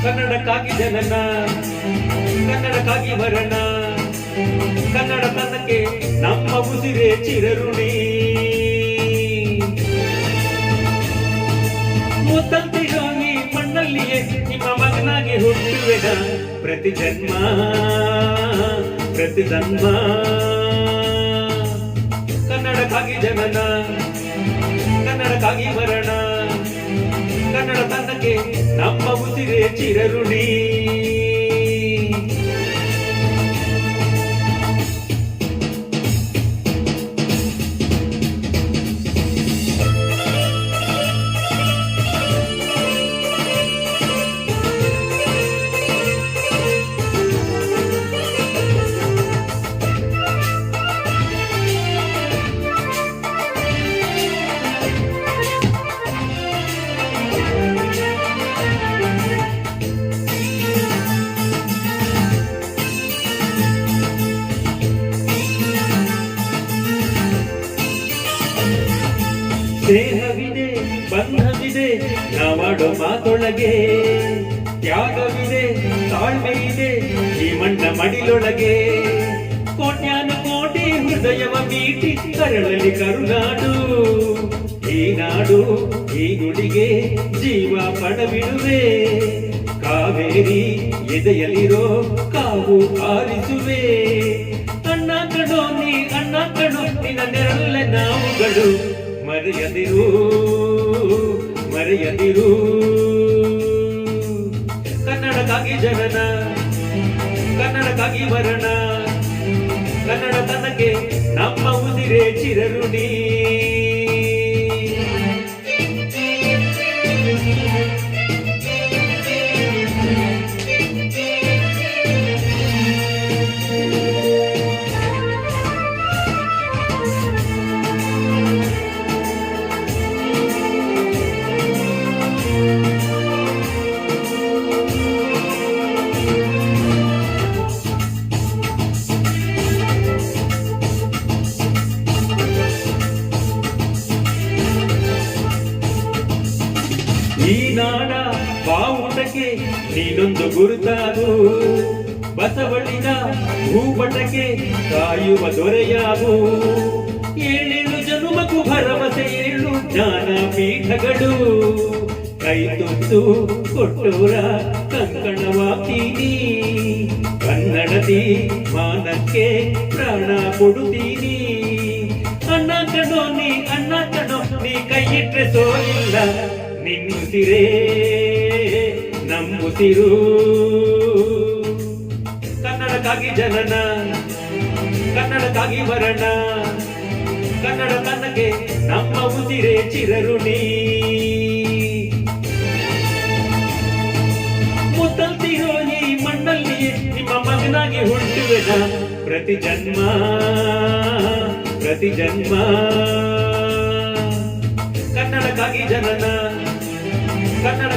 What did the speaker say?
ಕನ್ನಡಕ್ಕಾಗಿ ಜನನ, ಕನ್ನಡಕ್ಕಾಗಿ ಮರಣ, ಕನ್ನಡ ತನಕ್ಕೆ ನಮ್ಮ ಉಸಿರೇ ಚಿರಋಣಿ. ಮುತ್ತಂತಿರೋ ಈ ಮಣ್ಣಲ್ಲಿಯೇ ನಿಮ್ಮ ಮಗನಾಗಿ ಹುಟ್ಟುವೆನ ಪ್ರತಿ ಜನ್ಮ ಪ್ರತಿ ಜನ್ಮ. ಕನ್ನಡಕ್ಕಾಗಿ ಜನನ, ಕನ್ನಡಕ್ಕಾಗಿ ಮರಣ, ಕನ್ನಡ ತನಕ್ಕೆ ನಮ್ಮ ಉಸಿರೇ ಚಿರಋಣಿ. ಸ್ನೇಹವಿದೆ, ಬಂಧವಿದೆ ನಾವಾಡೋ ಮಾತೊಳಗೆ, ತ್ಯಾಗವಿದೆ, ತಾಳ್ಮೆ ಇದೆ ಈ ಮಣ್ಣ ಮಡಿಲೊಳಗೆ. ಕೋಟ್ಯಾನು ಕೋಟಿ ಹೃದಯವ ಮೀಟಿ ಕರಳಲ್ಲಿ ಕರುನಾಡು ಈ ನಾಡು. ಈ ನುಡಿಗೆ ಜೀವ ಪಣವಿಡುವೆ, ಕಾವೇರಿ ಎದೆಯಲ್ಲಿರೋ ಕಾವು ಆರಿಸುವೆ. ಅಣ್ಣ ಕಣೋ ನೀ ಅಣ್ಣ ಕಣೋ ನಿನ್ನ ನೆರಳೆ ನಾವುಗಳು, ಮರೆಯದಿರು ಮರೆಯದಿರು. ಕನ್ನಡಕ್ಕಾಗಿ ಜನನ, ಕನ್ನಡಕ್ಕಾಗಿ ಮರಣ, ಕನ್ನಡ ತನಕ್ಕೆ ನಮ್ಮ ಉಸಿರೇ ಚಿರಋಣಿ. ಈ ನಾಡ ಬಾವುಟಕ್ಕೆ ನೀನೊಂದು ಗುರುತಾಗು, ಬಸವಳಿನ ಭೂಪಟಕ್ಕೆ ಕಾಯುವ ದೊರೆಯಾಗು. ಏಳೇಳು ಜನುಮಕ್ಕೂ ಭರವಸೆ, ಏಳು ಜ್ಞಾನ ಪೀಠಗಳು, ಕೈ ತುತ್ತು ಕೊಟ್ಟೋರ ಕಂಕಣವಾಗ್ತೀನಿ. ಕನ್ನಡದಿ ಮಾನಕ್ಕೆ ಪ್ರಾಣ ಕೊಡುತ್ತೀನಿ. ಅಣ್ಣ ಕಣೋ ನೀ ಅಣ್ಣ ಕಣೋ ನೀ ಕೈ ಇಟ್ರೆ ಸೋಲಿಲ್ಲ, ನಿನ್ನುಸಿರೇ ನಮ್ಮುಸಿರು. ಕನ್ನಡಕ್ಕಾಗಿ ಜನನ, ಕನ್ನಡಕ್ಕಾಗಿ ಮರಣ, ಕನ್ನಡ ತನಕ್ಕೆ ನಮ್ಮ ಉಸಿರೇ ಚಿರಋಣಿ. ಮುತ್ತಲ್ತಿರೋ ಈ ಮಣ್ಣಲ್ಲಿಯೇ ನಿಮ್ಮ ಮಗನಾಗಿ ಹುಟ್ಟುವೆನ ಪ್ರತಿ ಜನ್ಮ ಪ್ರತಿ ಜನ್ಮ. ಕನ್ನಡಕ್ಕಾಗಿ ಜನನ, ಕನ್ನಡ